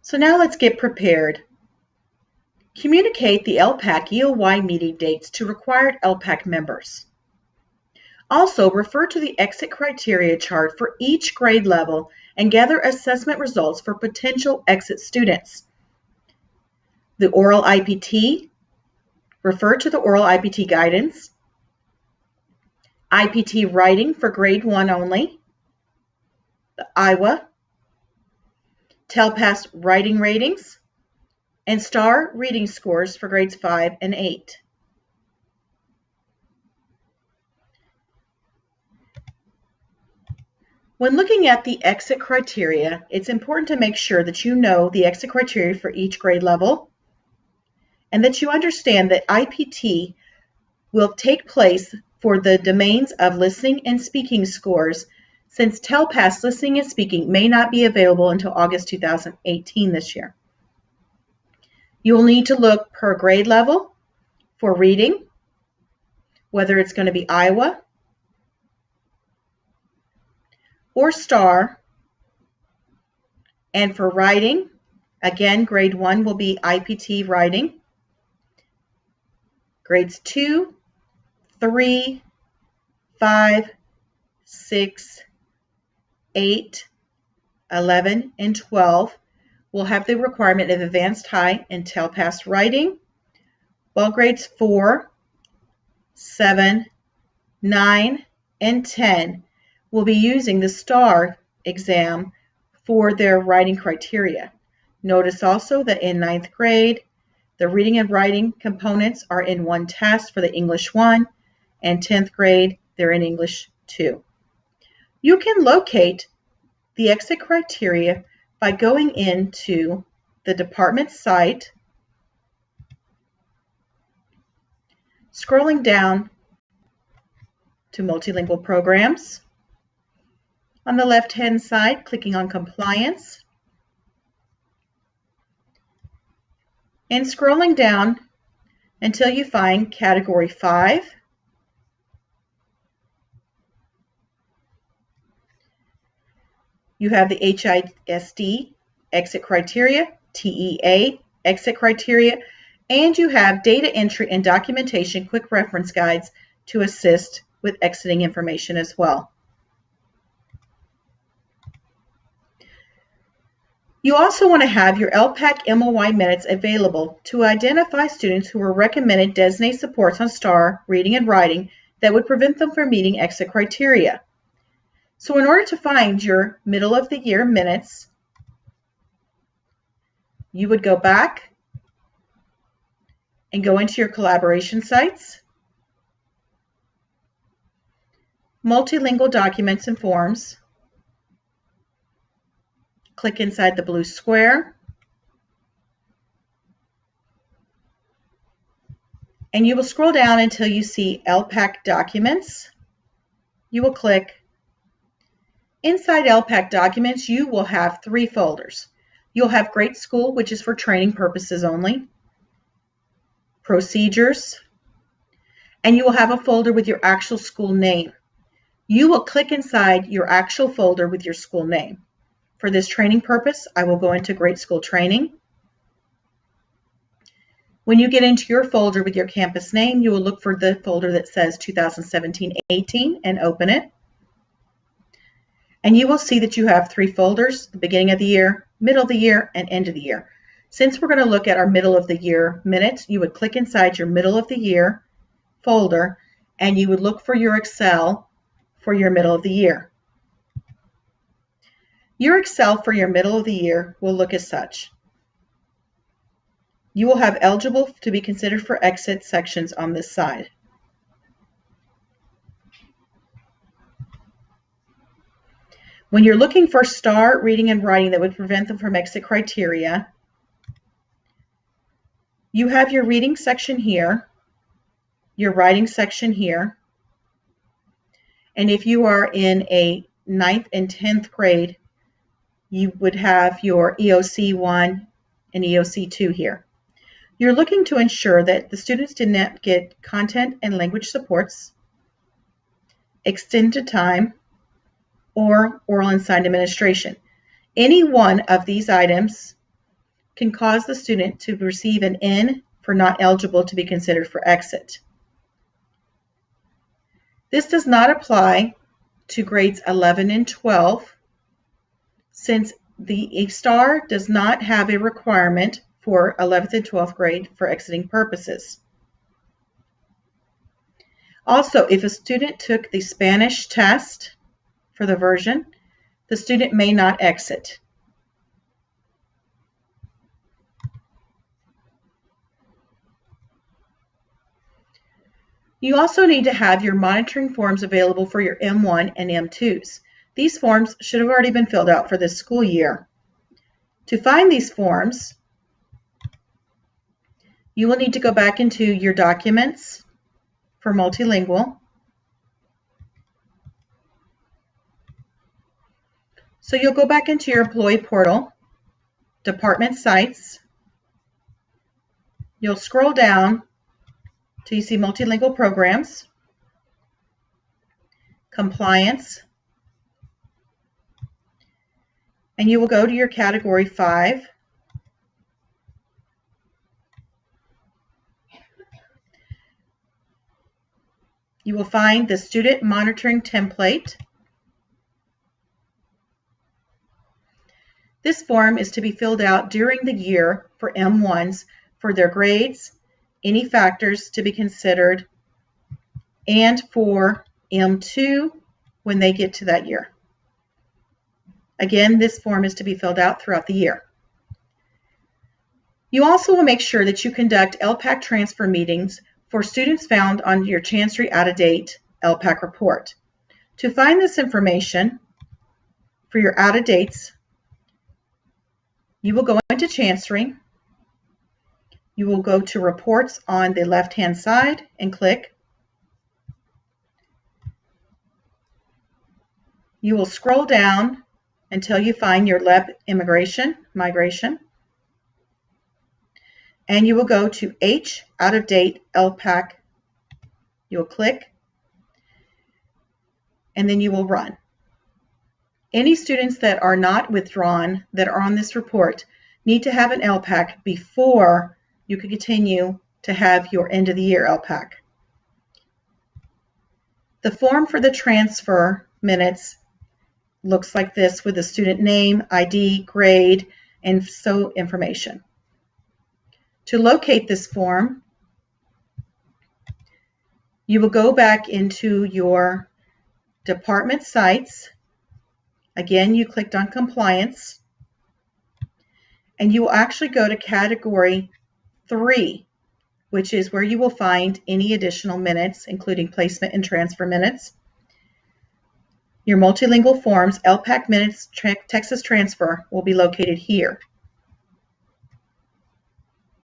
So now let's get prepared. Communicate the LPAC EOY meeting dates to required LPAC members. Also, refer to the exit criteria chart for each grade level and gather assessment results for potential exit students. The oral IPT, refer to the oral IPT guidance. IPT writing for grade 1 only. The Iowa. TELPAS writing ratings, and STAR reading scores for grades 5 and 8. When looking at the exit criteria, it's important to make sure that you know the exit criteria for each grade level and that you understand that IPT will take place for the domains of listening and speaking scores, since TELPAS listening and speaking may not be available until August 2018 this year. You will need to look per grade level for reading, whether it's going to be Iowa or STAR. And for writing, again, grade 1 will be IPT writing. Grades 2, 3, 5, 6, 8, 11, and 12 will have the requirement of advanced high and TELPAS writing, while grades 4, 7, 9, and 10 will be using the STAR exam for their writing criteria. Notice also that in 9th grade, the reading and writing components are in one test for the English 1, and 10th grade, they're in English 2. You can locate the exit criteria by going into the department site, scrolling down to multilingual programs. On the left-hand side, clicking on compliance, and scrolling down until you find category 5. You have the HISD exit criteria, TEA exit criteria, and you have data entry and documentation quick reference guides to assist with exiting information as well. You also want to have your LPAC MOY minutes available to identify students who were recommended designated supports on STAR reading and writing that would prevent them from meeting exit criteria. So in order to find your middle of the year minutes, you would go back and go into your collaboration sites, multilingual documents and forms, click inside the blue square, and you will scroll down until you see LPAC documents. You will click. Inside LPAC documents, you will have 3 folders. You'll have Grade School, which is for training purposes only, Procedures, and you will have a folder with your actual school name. You will click inside your actual folder with your school name. For this training purpose, I will go into Grade School Training. When you get into your folder with your campus name, you will look for the folder that says 2017-18 and open it. And you will see that you have 3 folders, the beginning of the year, middle of the year, and end of the year. Since we're going to look at our middle of the year minutes, you would click inside your middle of the year folder, and you would look for your Excel for your middle of the year. Your Excel for your middle of the year will look as such. You will have eligible to be considered for exit sections on this side. When you're looking for STAR reading and writing that would prevent them from exit criteria, you have your reading section here, your writing section here, and if you are in a 9th and 10th grade, you would have your EOC 1 and EOC 2 here. You're looking to ensure that the students did not get content and language supports, extended time, or oral and signed administration. Any one of these items can cause the student to receive an N for not eligible to be considered for exit. This does not apply to grades 11 and 12 since the A-star does not have a requirement for 11th and 12th grade for exiting purposes. Also, if a student took the Spanish test for the version, the student may not exit. You also need to have your monitoring forms available for your M1 and M2s. These forms should have already been filled out for this school year. To find these forms, you will need to go back into your documents for multilingual. So you'll go back into your employee portal, department sites. You'll scroll down till you see multilingual programs, compliance, and you will go to your category 5. You will find the student monitoring template. This form is to be filled out during the year for M1s for their grades, any factors to be considered, and for M2 when they get to that year. Again, this form is to be filled out throughout the year. You also will make sure that you conduct LPAC transfer meetings for students found on your Chancery out-of-date LPAC report. To find this information for your out-of-dates, you will go into Chancery. You will go to Reports on the left-hand side and click. You will scroll down until you find your LEP Migration, and you will go to H out-of-date LPAC. You will click, and then you will run. Any students that are not withdrawn that are on this report need to have an LPAC before you can continue to have your end of the year LPAC. The form for the transfer minutes looks like this with the student name, ID, grade, and so information. To locate this form, you will go back into your department sites. Again, you clicked on compliance, and you will actually go to category 3, which is where you will find any additional minutes, including placement and transfer minutes. Your multilingual forms, LPAC minutes, Texas transfer will be located here.